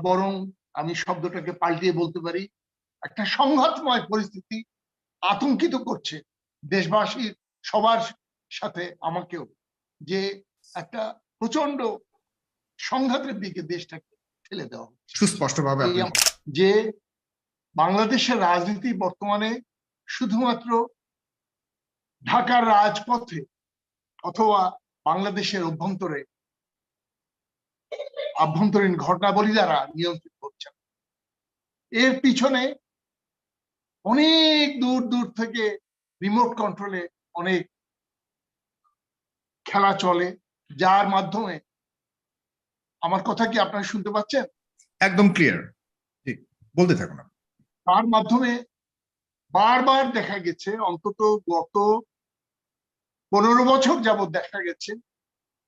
বরং আমি শব্দটাকে পাল্টিয়ে বলতে পারি একটা সংঘাতময় পরিস্থিতি আতঙ্কিত করছে দেশবাসীর সবার সাথে আমাকেও, যে একটা প্রচন্ড সংঘাতের দিকে দেশটাকে ঠেলে দেওয়া হচ্ছে। সুস্পষ্টভাবে যে বাংলাদেশের রাজনীতি বর্তমানে শুধুমাত্র ঢাকার রাজপথে অথবা বাংলাদেশের আভ্যন্তরীণ ঘটনাবলী দ্বারা নিয়ন্ত্রিত হচ্ছে। এর পিছনে অনেক দূর দূর থেকে রিমোট কন্ট্রোলে অনেক খেলা চলে, যার মাধ্যমে, আমার কথা কি আপনারা শুনতে পাচ্ছেন? একদম ক্লিয়ার, ঠিক বলতে থাকুন। তার মাধ্যমে বারবার দেখা গেছে, অন্তত গত 15 বছর যাবৎ দেখা গেছে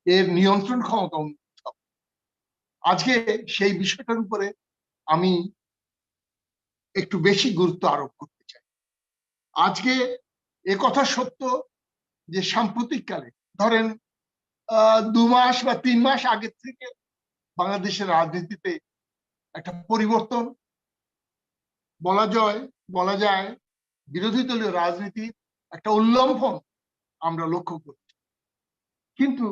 এর নিয়ন্ত্রণ ক্ষমতা। আজকে সেই বিষয়টার উপরে আমি একটু বেশি গুরুত্ব আরোপ করতে চাই। আজকে কথা সত্য যে সাম্প্রতিককালে ধরেন 2 মাস বা 3 মাস আগে থেকে বাংলাদেশের রাজনীতিতে একটা পরিবর্তন বলা যায় বিরোধী দলীয় রাজনীতির একটা উল্লম্ফন আমরা লক্ষ্য করছি। কিন্তু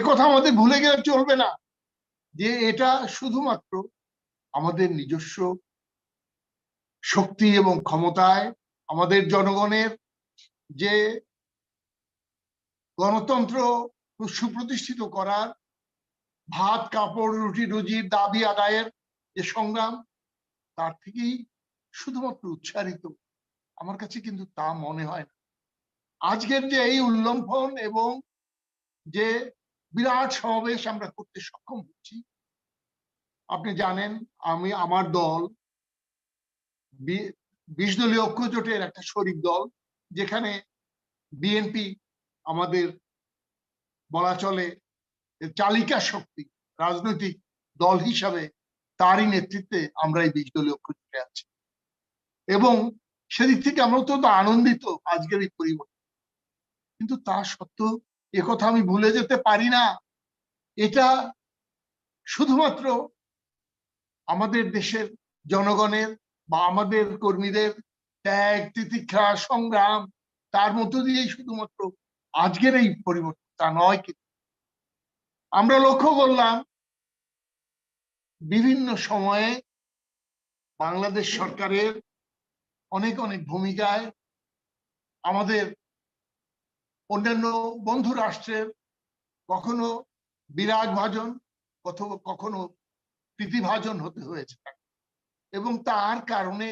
কথা আমাদের ভুলে গেলে চলবে না যে এটা শুধুমাত্র আমাদের নিজস্ব শক্তি এবং ক্ষমতায় আমাদের জনগণের যে গণতন্ত্র সুপ্রতিষ্ঠিত করার, ভাত কাপড় রুটি রুজির দাবি আদায়ের যে সংগ্রাম, তার থেকেই শুধুমাত্র উচ্চারিত। আমার কাছে কিন্তু তা মনে হয় না। আজকের যে এই উল্লম্ফন এবং যে বিরাট সমাবেশ আমরা করতে সক্ষম হচ্ছি, আপনি জানেন আমার দল 20 দলীয় ঐক্যজোটের একটা শরিক দল, যেখানে বিএনপি আমাদের বলা চলে চালিকা শক্তি রাজনৈতিক দল হিসাবে, তারই নেতৃত্বে আমরা এই 20 দলীয় ঐক্যজোটে আছি এবং সেদিক থেকে আমরা অত্যন্ত আনন্দিত আজকের এই পরিবর্তন। কিন্তু তা সত্ত্বেও একথা আমি ভুলে যেতে পারি না, এটা শুধুমাত্র আমাদের দেশের জনগণের বা আমাদের কর্মীদের ত্যাগ তিতিক্ষা সংগ্রাম, তার মধ্য দিয়েই শুধুমাত্র আজকের এই পরিবর্তন তা নয়। কিন্তু আমরা লক্ষ্য করলাম বিভিন্ন সময়ে বাংলাদেশ সরকারের অনেক ভূমিকায় আমাদের অন্যান্য বন্ধু রাষ্ট্রের কখনো বিরাগ ভাজন, কখনো প্রীতিভাজন হতে হয়েছে, এবং তার কারণে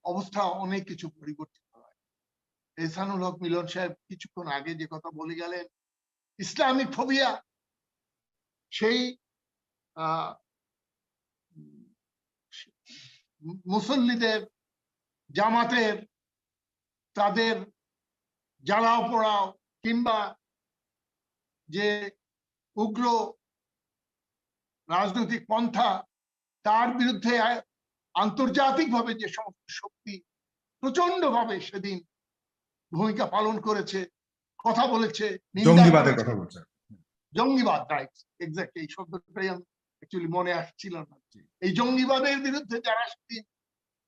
অবস্থা অনেক কিছু পরিবর্তিত হয়। এহসানুল হক মিলন সাহেব কিছুক্ষণ আগে যে কথা বলে গেলেন, ইসলামিক ফোবিয়া, সেই মুসল্লিদের জামাতের তাদের জ্বালাও পোড়াও কিংবা যে উগ্র রাজনৈতিক পন্থা, তার বিরুদ্ধে আন্তর্জাতিকভাবে যে সমস্ত শক্তি প্রচন্ডভাবে সেদিন ভূমিকা পালন করেছে, কথা বলেছে, জঙ্গিবাদের কথা বলছে, জঙ্গিবাদ, রাইট, এক্স্যাক্টলি এই শব্দটাই আমি অ্যাকচুয়ালি মনে আসছিল না। এই জঙ্গিবাদের বিরুদ্ধে যারা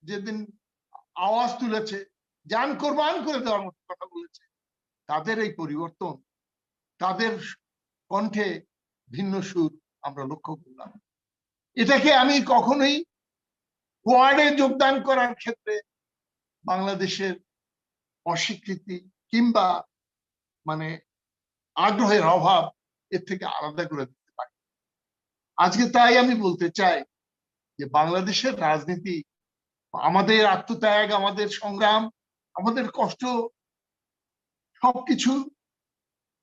যেদিন আওয়াজ তুলেছে, জান কোরবান করে দেওয়ার মতো কথা বলেছে, তাদের এই পরিবর্তন, তাদের কণ্ঠে ভিন্ন সুর আমরা লক্ষ্য করলাম। এটাকে আমি কখনোই কোয়াডে যোগদান করার ক্ষেত্রে বাংলাদেশের অস্বীকৃতি কিংবা আগ্রহের অভাব এর থেকে আলাদা করে দিতে পারি। আজকে তাই আমি বলতে চাই যে বাংলাদেশের রাজনীতি, আমাদের আত্মত্যাগ, আমাদের সংগ্রাম, আমাদের কষ্ট, সবকিছু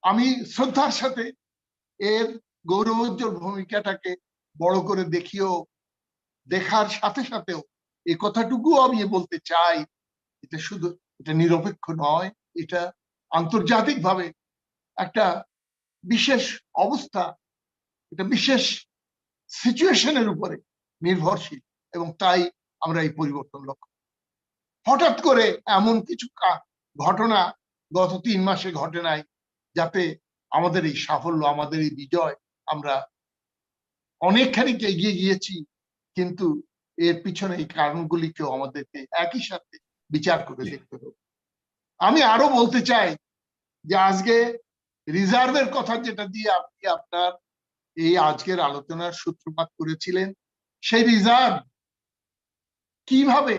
আমি শ্রদ্ধার সাথে এর গৌরবোজ্জ্বল ভূমিকাটাকে বড় করে দেখার সাথে সাথেও এই কথাটুকু আমি বলতে চাই, এটা নিরপেক্ষ নয়, এটা আন্তর্জাতিকভাবে একটা বিশেষ অবস্থা, এটা বিশেষ সিচুয়েশনের উপরে নির্ভরশীল, এবং তাই আমরা এই পরিবর্তন লক্ষ্য। হঠাৎ করে এমন কিছু ঘটনা গত 3 মাসে ঘটে নাই যাতে আমাদের এই সাফল্য, আমাদের এই বিজয় আমরা অনেকখানি এগিয়ে গিয়েছি, কিন্তু এর পিছনে এই কারণগুলিকেও আমাদেরকে একই সাথে বিচার করে দেখতে হবে। আমি আরো বলতে চাই যে আজকে রিজার্ভের কথা যেটা দিয়ে আপনি আপনার এই আজকের আলোচনার সূত্রপাত করেছিলেন, সেই রিজার্ভ কিভাবে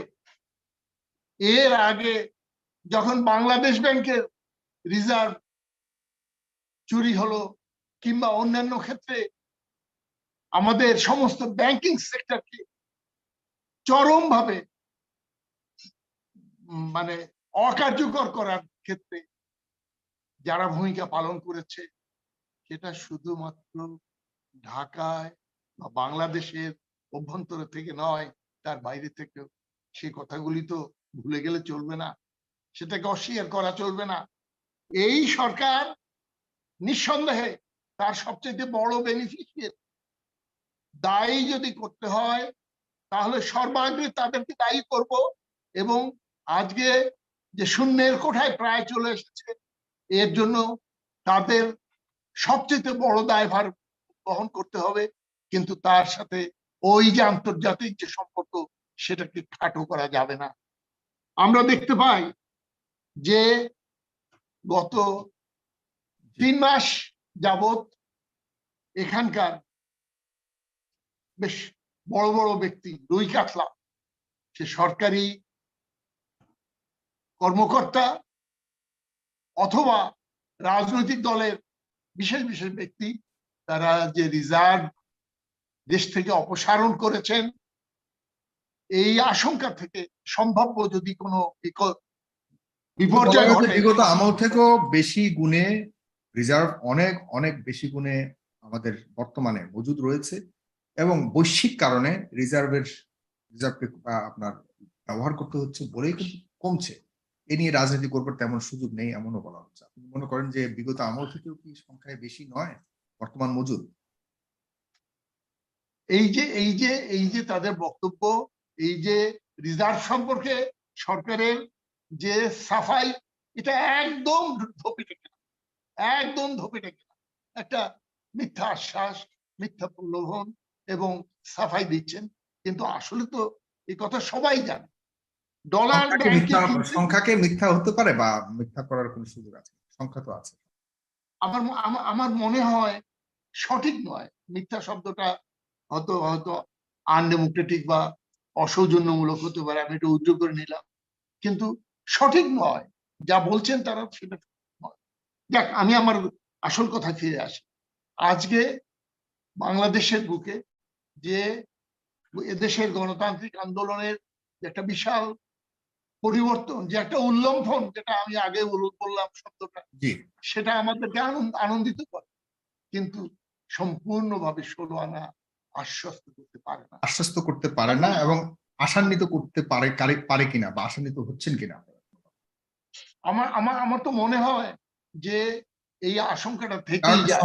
এর আগে যখন বাংলাদেশ ব্যাংকের রিজার্ভ চুরি হলো কিংবা অন্যান্য ক্ষেত্রে আমাদের সমস্ত ব্যাংকিং সেক্টরকে চরমভাবে মানে অকার্যকর করার ক্ষেত্রে যারা ভূমিকা পালন করেছে, সেটা শুধুমাত্র ঢাকায় বা বাংলাদেশের অভ্যন্তরে থেকে নয়, তার বাইরে থেকেও সেই কথাগুলি তো ভুলে গেলে চলবে না, সেটাকে অস্বীকার করা চলবে না। এই সরকার নিঃসন্দেহে তার সবচেয়ে বড় বেনিফিশিয়ারি। দায়ী যদি করতে হয় তাহলে সর্বাগ্রে তাদেরকে দায়ী করব, এবং আজকে যে শূন্যের কোঠায় প্রায় চলে এসেছে, এর জন্য তাদের সবচেয়ে বড় দায়ভার বহন করতে হবে। কিন্তু তার সাথে ওই যে আন্তর্জাতিক যে সম্পর্ক, সেটাকে খাটো করা যাবে না। আমরা দেখতে পাই যে গত 3 মাস যাবত এখানকার বেশ বড় বড় ব্যক্তি, রুই কাতলা, সে সরকারি কর্মকর্তা অথবা রাজনৈতিক দলের বিশেষ বিশেষ ব্যক্তি, তারা যে রিজার্ভ দেশ থেকে অপসারণ করেছেন, এই আশঙ্কা থেকে সম্ভাব্য যদি কোনো বিপর্যয় ঘটে, বিগত আমল থেকেও বেশি গুণে রিজার্ভ অনেক অনেক বেশি গুণে আমাদের বর্তমানে মজুদ রয়েছে, এবং বৈশ্বিক কারণে রিজার্ভকে আপনার ব্যবহার করতে হচ্ছে বলেই কিন্তু কমছে। এ নিয়ে রাজনীতি করবার তেমন সুযোগ নেই এমনও বলা হচ্ছে। আপনি মনে করেন যে বিগত আমল থেকেও কি সংখ্যায় বেশি নয় বর্তমান মজুদ? এই যে তাদের বক্তব্য, এই যে রিজার্ভ সম্পর্কে সরকারের যে সাফাই, এটা একদম ধোপে টেকে না, একদম ধোপে টেকে না। একটা মিথ্যা আশ্বাস, মিথ্যা প্রলোভন এবং সাফাই দিচ্ছেন, কিন্তু আসলে তো এই কথা সবাই জানে। ডলার ব্যাংকে সংখ্যাকে মিথ্যা হতে পারে বা মিথ্যা করার কোনো সুযোগ আছে? সংখ্যা তো আছে। আমার মনে হয় সঠিক নয়। মিথ্যা শব্দটা হয়তো হয়তো আনডেমোক্রেটিক বা অসৌজন্যমূলক হতে পারে, আমি এটা উদ্যোগ করে নিলাম, কিন্তু সঠিক নয়। যা বলছেন তারা সেটা নয়। দেখ, আমি আমার আসল কথা ফিরে আসি। আজকে বাংলাদেশের বুকে যে এদেশের গণতান্ত্রিক আন্দোলনের একটা বিশাল পরিবর্তন, যে একটা উল্লম্ফন, যেটা আমি আগে বললাম শব্দটা, সেটা আমাদেরকে আনন্দিত করে, কিন্তু সম্পূর্ণভাবে 16 আনা আশ্বস্ত করতে পারে না। আশ্বস্ত করতে পারে না, এবং আশান্বিত করতে পারে কিনা বা আশান্বিত হচ্ছেন কিনা? আমার তো মনে হয় যে এই আশঙ্কাটা থেকেই যায়।